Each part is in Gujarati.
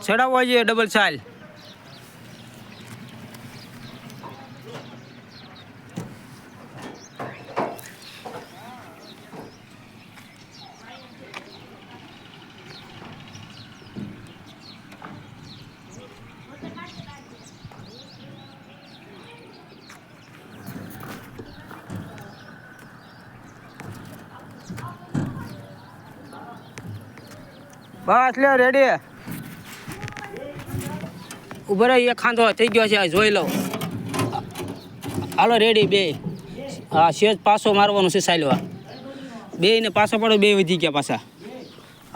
ચડાવવા જોઈએ ડબલ ચાલ. બસ લે રેડી. ઉભો રહે, એક ખાંધો થઈ ગયો છે, જોઈ લઉં. હાલો રેડી બે. હા સેજ પાછો મારવાનો છે સાયલવા. બે ને પાછો પડો, બે વધી ગયા પાછા.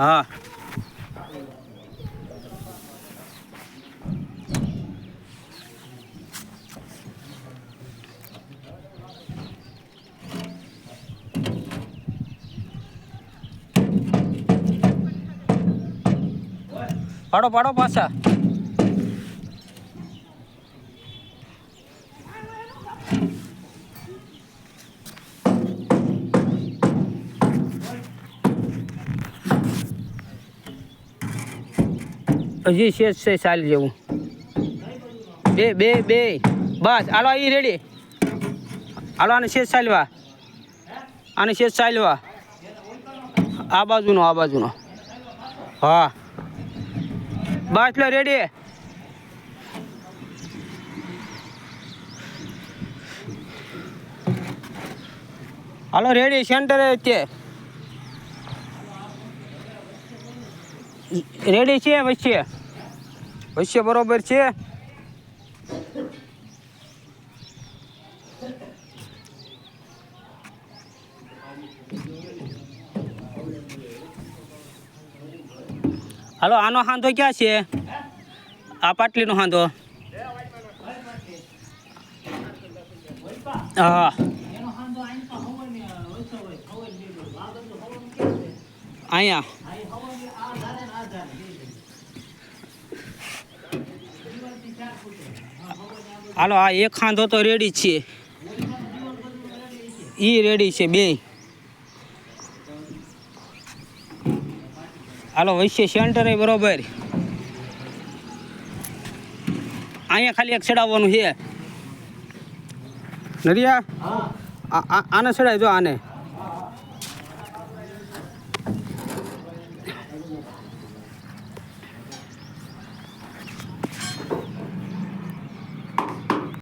હા પાડો પાડો પાછા. હજી છે ચાલી જેવું. બે બે બે બસ હાલો એ રેડી. હાલો આને શેષ ચાલવા, આને શેષ ચાલવા. આ બાજુનો, આ બાજુનો. હા બસ લે રેડી. હાલો રેડી સેન્ટરે તે રેડી છે. વચ્ચે વચ્ચે બરોબર છે. હાલો આનો હાંધો ક્યાં છે? આ પાટલીનો હાંધો. હા અહીંયા હાલો આ એક ખાંધો તો રેડી છે. ઈ રેડી છે બે. હાલો વચ્ચે સેન્ટર બરોબર. અહીંયા ખાલી એક ચડાવવાનું છે. નરિયા આને ચડાય જો આને.